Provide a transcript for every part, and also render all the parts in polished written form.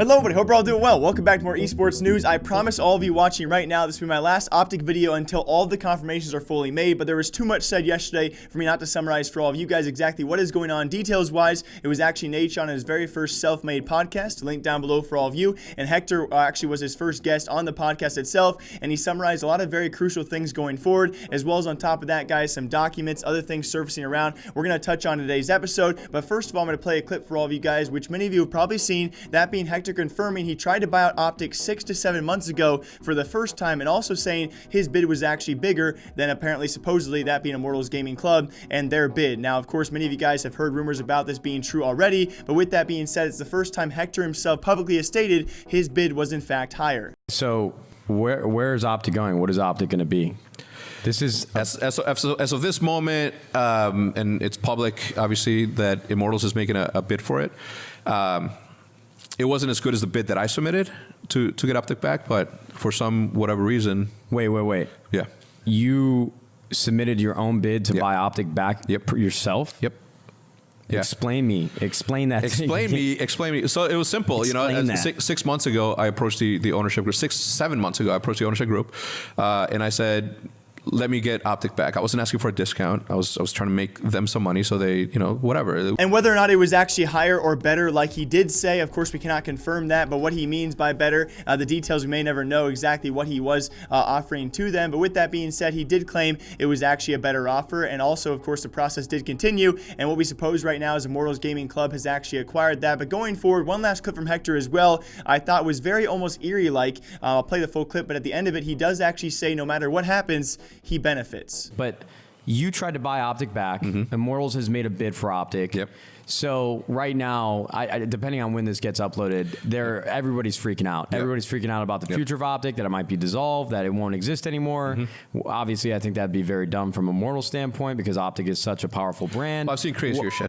Hello everybody, hope you're all doing well. Welcome back to more esports news. I promise all of you watching right now, this will be my last OpTic video until all the confirmations are fully made, but there was too much said yesterday for me not to summarize for all of you guys exactly what is going on details wise. It was actually Nate on his very first self-made podcast, link down below for all of you, and Hector actually was his first guest on the podcast itself, and he summarized a lot of very crucial things going forward, as well as on top of that, guys, some documents, other things surfacing around we're going to touch on in today's episode. But first of all, I'm going to play a clip for all of you guys, which many of you have probably seen, that being Hector confirming he tried to buy out OpTic 6 to 7 months ago for the first time, and also saying his bid was actually bigger than apparently supposedly that being Immortals Gaming Club and their bid. Now, of course, many of you guys have heard rumors about this being true already, but with that being said, it's the first time Hector himself publicly has stated his bid was in fact higher. So where is OpTic going? What is OpTic going to be? This is as of this moment, and it's public, obviously, that Immortals is making a bid for it. It wasn't as good as the bid that I submitted to get OpTic back, but for some whatever reason. Wait. Yeah. You submitted your own bid to buy OpTic back yourself? Yep. Yeah. Explain that. Explain me. So it was simple. Explain 6 months ago, I approached the ownership group. 7 months ago, I approached the ownership group, and I said, let me get OpTic back. I wasn't asking for a discount. I was trying to make them some money, so they, whatever. And whether or not it was actually higher or better, like he did say, of course we cannot confirm that, but what he means by better, the details we may never know exactly what he was offering to them. But with that being said, he did claim it was actually a better offer, and also, of course, the process did continue. And what we suppose right now is Immortals Gaming Club has actually acquired that. But going forward, one last clip from Hector as well, I thought was very almost eerie-like. I'll play the full clip, but at the end of it, he does actually say no matter what happens, he benefits. But you tried to buy OpTic back. Immortals has made a bid for OpTic. Yep. So right now, depending on when this gets uploaded, everybody's freaking out. Yep. Everybody's freaking out about the future of OpTic, that it might be dissolved, that it won't exist anymore. Obviously, I think that'd be very dumb from a Immortals standpoint because OpTic is such a powerful brand. Well, I've seen crazier shit.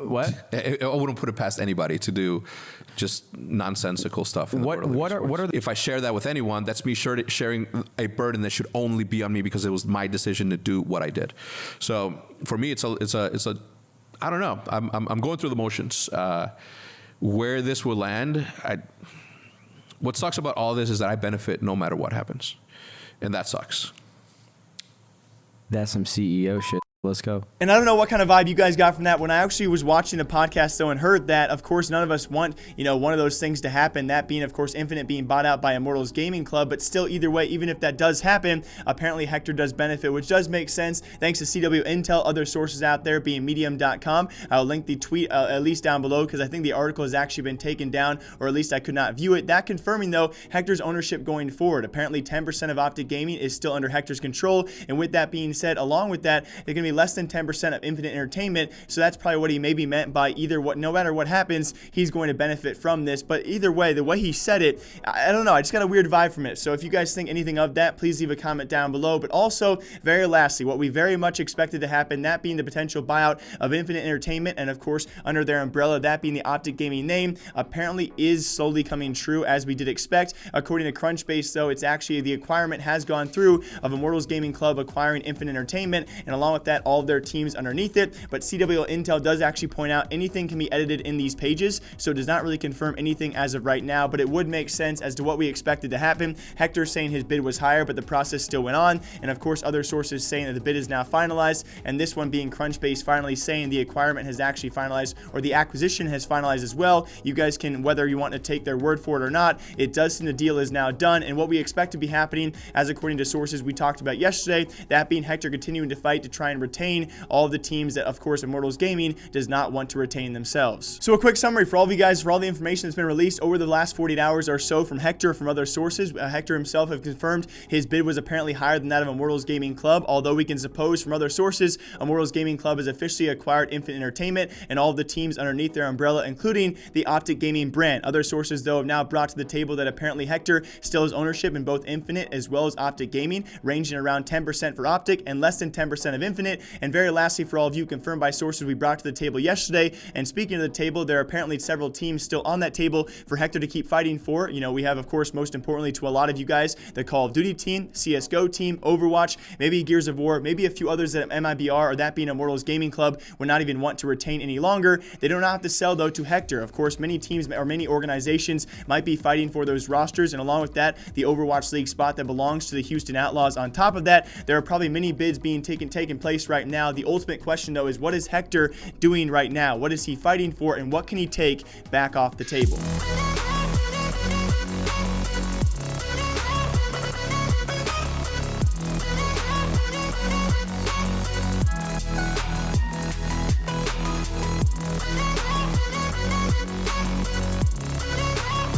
What? I wouldn't put it past anybody to do just nonsensical stuff. What are if I share that with anyone, that's me sharing a burden that should only be on me because it was my decision to do what I did. So for me, it's a I don't know. I'm going through the motions. Where this will land, what sucks about all this is that I benefit no matter what happens, and that sucks. That's some CEO shit. Let's go. And I don't know what kind of vibe you guys got from that. When I actually was watching the podcast, though, and heard that, of course, none of us want, one of those things to happen, that being, of course, Infinite being bought out by Immortals Gaming Club. But still, either way, even if that does happen, apparently Hector does benefit, which does make sense. Thanks to CW Intel, other sources out there, being medium.com. I'll link the tweet at least down below because I think the article has actually been taken down, or at least I could not view it. That confirming, though, Hector's ownership going forward. Apparently, 10% of OpTic Gaming is still under Hector's control. And with that being said, along with that, they're going to be less than 10% of Infinite Entertainment, so that's probably what he maybe meant by no matter what happens, he's going to benefit from this. But either way, the way he said it, I don't know, I just got a weird vibe from it. So if you guys think anything of that, please leave a comment down below. But also, very lastly, what we very much expected to happen, that being the potential buyout of Infinite Entertainment, and of course, under their umbrella, that being the OpTic Gaming name, apparently is slowly coming true, as we did expect. According to Crunchbase, though, it's actually the acquirement has gone through of Immortals Gaming Club acquiring Infinite Entertainment, and along with that, all of their teams underneath it. But CW Intel does actually point out anything can be edited in these pages, so it does not really confirm anything as of right now, but it would make sense as to what we expected to happen. Hector saying his bid was higher, but the process still went on, and of course other sources saying that the bid is now finalized, and this one being Crunchbase finally saying the acquirement has actually finalized, or the acquisition has finalized as well. You guys can, whether you want to take their word for it or not, it does seem the deal is now done, and what we expect to be happening, as according to sources we talked about yesterday, that being Hector continuing to fight to try and retain all of the teams that, of course, Immortals Gaming does not want to retain themselves. So a quick summary for all of you guys, for all the information that's been released over the last 48 hours or so from Hector, from other sources. Hector himself have confirmed his bid was apparently higher than that of Immortals Gaming Club, although we can suppose from other sources, Immortals Gaming Club has officially acquired Infinite Entertainment and all of the teams underneath their umbrella, including the OpTic Gaming brand. Other sources, though, have now brought to the table that apparently Hector still has ownership in both Infinite as well as OpTic Gaming, ranging around 10% for OpTic and less than 10% of Infinite, point. And very lastly, for all of you, confirmed by sources we brought to the table yesterday. And speaking of the table, there are apparently several teams still on that table for Hector to keep fighting for. You know, we have, of course, most importantly to a lot of you guys, the Call of Duty team, CSGO team, Overwatch, maybe Gears of War, maybe a few others that MIBR, or that being Immortals Gaming Club, would not even want to retain any longer. They do not have to sell, though, to Hector. Of course, many teams or many organizations might be fighting for those rosters, and along with that, the Overwatch League spot that belongs to the Houston Outlaws. On top of that, there are probably many bids being taken place right now. The ultimate question, though, is what is Hector doing right now? What is he fighting for, and what can he take back off the table?